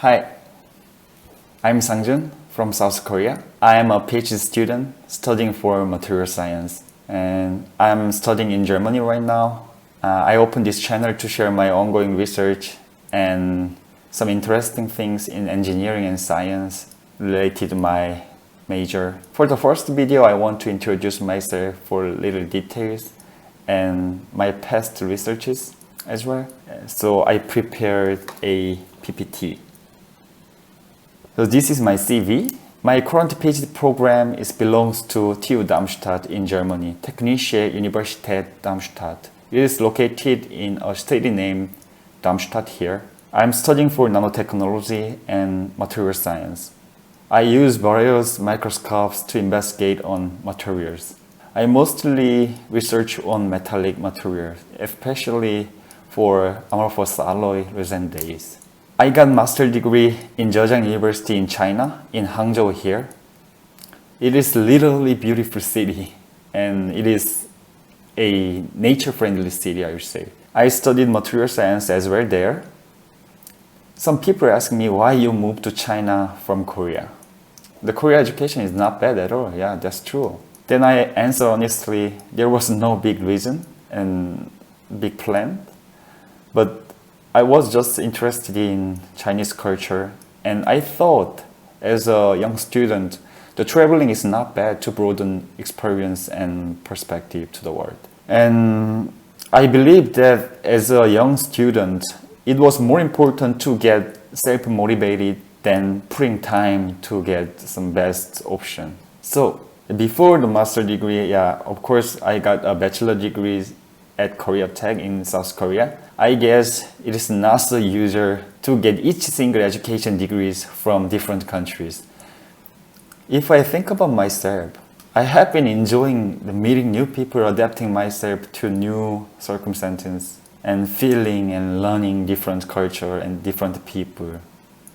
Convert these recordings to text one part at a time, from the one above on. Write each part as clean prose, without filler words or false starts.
Hi, I'm Sangjun from South Korea. I am a PhD student studying for material science, and I'm studying in Germany right now. I opened this channel to share my ongoing research and some interesting things in engineering and science related to my major. For the first video, I want to introduce myself for little details and my past researches as well. So I prepared a PPT. So this is my CV. My current PhD program belongs to TU Darmstadt in Germany, Technische Universität Darmstadt. It is located in a city named Darmstadt here. I'm studying for nanotechnology and material science. I use various microscopes to investigate on materials. I mostly research on metallic materials, especially for amorphous alloy resin days. I got master's degree in Zhejiang University in China, in Hangzhou here. It is literally beautiful city, and it is a nature-friendly city, I would say. I studied material science as well there. Some people ask me why you moved to China from Korea. The Korea education is not bad at all. Yeah, that's true. Then I answer honestly, there was no big reason and big plan, but I was just interested in Chinese culture, and I thought as a young student, the traveling is not bad to broaden experience and perspective to the world. And I believe that as a young student, it was more important to get self-motivated than putting time to get some best option. So before the master degree, of course, I got a bachelor degree at Korea Tech in South Korea. I guess it is not so usual to get each single education degrees from different countries. If I think about myself, I have been enjoying meeting new people, adapting myself to new circumstances, and feeling and learning different culture and different people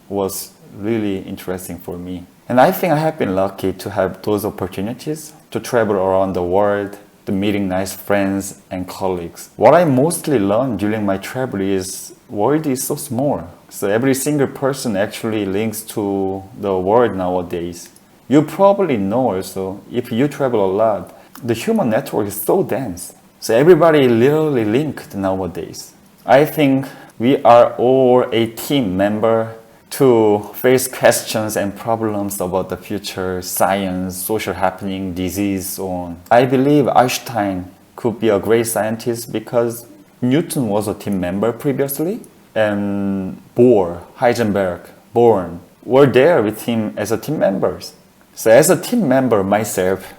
was really interesting for me. And I think I have been lucky to have those opportunities to travel around the world, to meeting nice friends and colleagues. What I mostly learned during my travel is world is so small. So every single person actually links to the world nowadays. You probably know also, if you travel a lot, the human network is so dense. So everybody literally linked nowadays. I think we are all a team member to face questions and problems about the future, science, social happening, disease, so on. I believe Einstein could be a great scientist because Newton was a team member previously, and Bohr, Heisenberg, Born were there with him as a team members. So as a team member myself,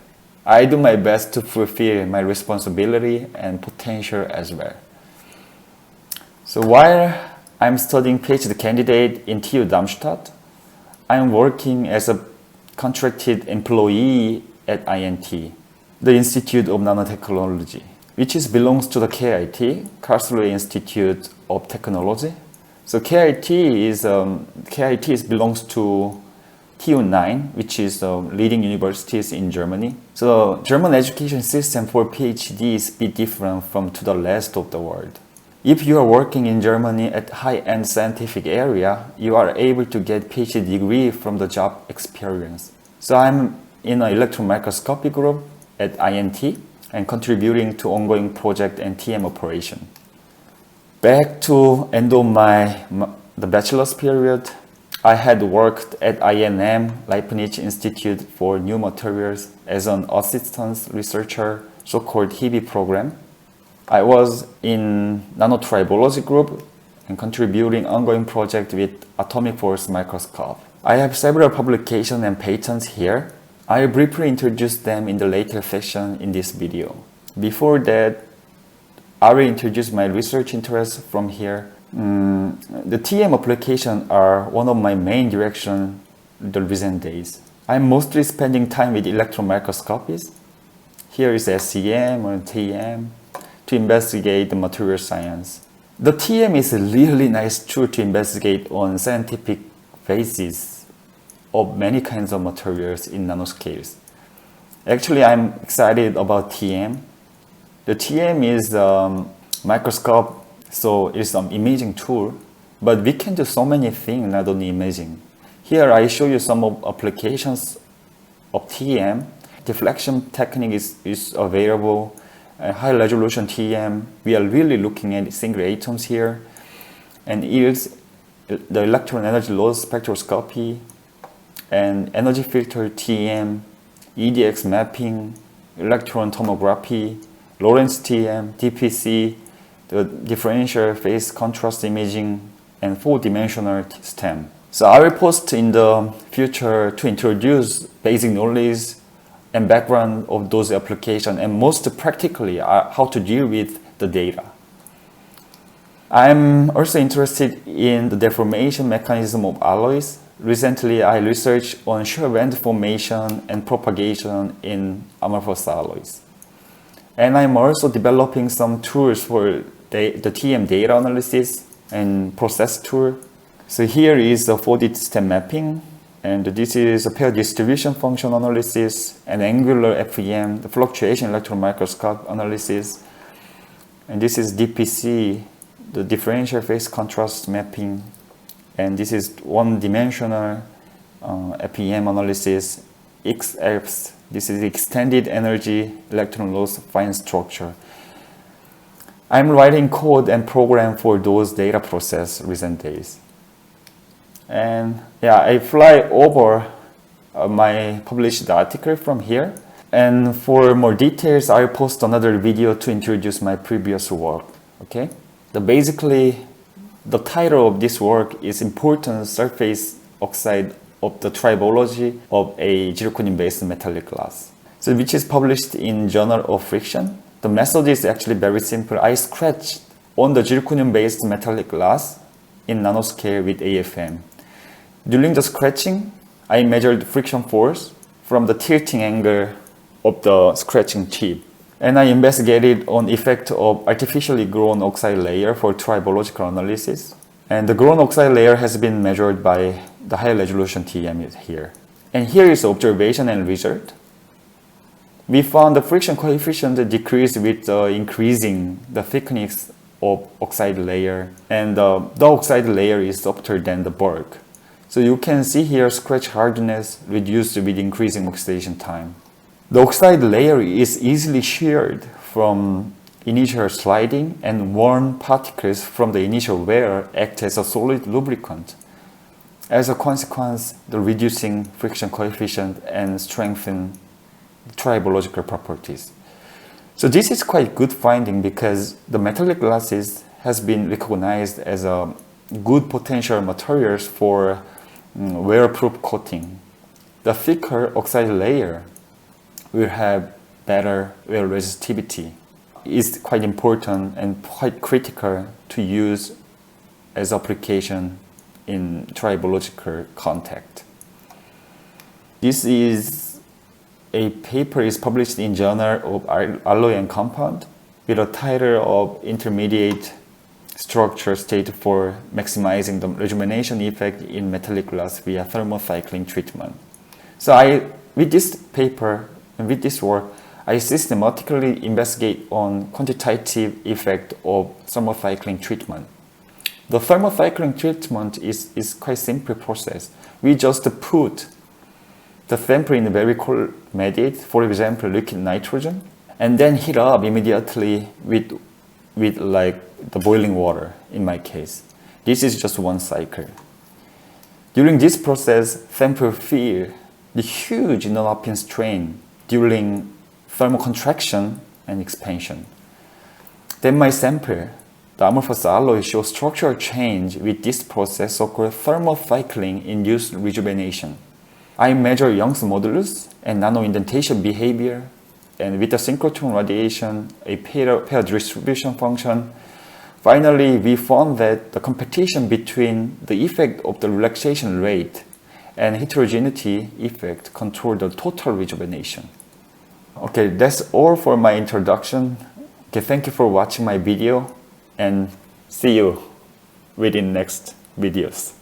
I do my best to fulfill my responsibility and potential as well. So while I'm studying PhD candidate in TU Darmstadt, I'm working as a contracted employee at INT, the Institute of Nanotechnology, which belongs to the KIT, Karlsruhe Institute of Technology. So KIT belongs to TU9, which is leading universities in Germany. So German education system for PhD is a bit different from to the rest of the world. If you are working in Germany at high-end scientific area, you are able to get PhD degree from the job experience. So I'm in an electron microscopy group at INT and contributing to ongoing project and TM operation. Back to end of the bachelor's period, I had worked at INM, Leibniz Institute for New Materials, as an assistant researcher, so-called HIBI program. I was in nanotribology group and contributing ongoing project with atomic force microscope. I have several publications and patents here. I will briefly introduce them in the later section in this video. Before that, I will introduce my research interests from here. The TM applications are one of my main directions the recent days. I'm mostly spending time with electron microscopies. Here is SEM or TM. To investigate the material science. The TM is a really nice tool to investigate on scientific basis of many kinds of materials in nanoscales. Actually, I'm excited about TM. The TM is a microscope, so it's an imaging tool But we can do so many things, not only imaging. Here I show you some of applications of TEM. Deflection technique is available. High resolution TEM, we are really looking at single atoms here. And yields the electron energy loss spectroscopy, and energy filter TEM, EDX mapping, electron tomography, Lorentz TEM, DPC, the differential phase contrast imaging, and four-dimensional STEM. So I will post in the future to introduce basic knowledge and background of those applications, and most practically how to deal with the data. I'm also interested in the deformation mechanism of alloys. Recently, I researched on shear band formation and propagation in amorphous alloys. And I'm also developing some tools for the TM data analysis and process tool. So here is a 4D STEM mapping, and this is a pair distribution function analysis and angular FEM, the fluctuation electron microscope analysis. And this is DPC, the differential phase contrast mapping, and this is one-dimensional FEM analysis. XFs, this is extended energy electron loss fine structure. I'm writing code and program for those data process recent days. And yeah, I fly over my published article from here. And for more details, I'll post another video to introduce my previous work. Okay? Basically, the title of this work is Important Surface Oxide of the Tribology of a Zirconium-based metallic glass. So which is published in Journal of Friction. The method is actually very simple. I scratched on the zirconium-based metallic glass in nanoscale with AFM. During the scratching, I measured friction force from the tilting angle of the scratching tip. And I investigated on effect of artificially grown oxide layer for tribological analysis. And the grown oxide layer has been measured by the high resolution TEM here. And here is observation and result. We found the friction coefficient decreased with increasing the thickness of oxide layer. And the oxide layer is softer than the bulk. So you can see here scratch hardness reduced with increasing oxidation time. The oxide layer is easily sheared from initial sliding, and worn particles from the initial wear act as a solid lubricant. As a consequence, the reducing friction coefficient and strengthen tribological properties. So this is quite good finding because the metallic glasses has been recognized as a good potential materials for wear-proof coating. The thicker oxide layer will have better wear resistivity. It's quite important and quite critical to use as application in tribological contact. This is a paper is published in Journal of Alloy and Compound with a title of Intermediate Structure State for Maximizing the Rejuvenation Effect in Metallic Glass via Thermocycling Treatment. So with this paper and with this work, I systematically investigate on quantitative effect of thermocycling treatment. The thermocycling treatment is quite simple process. We just put the sample in a very cold medium, for example, liquid nitrogen, and then heat up immediately with like the boiling water in my case. This is just one cycle. During this process, sample feel the huge non-upping strain during thermocontraction and expansion. Then my sample, the amorphous alloy, shows structural change with this process, so-called thermocycling-induced rejuvenation. I measure Young's modulus and nano-indentation behavior, and with the synchrotron radiation, a pair distribution function. Finally, we found that the competition between the effect of the relaxation rate and heterogeneity effect control the total rejuvenation. Okay, that's all for my introduction. Okay, thank you for watching my video, and see you within next videos.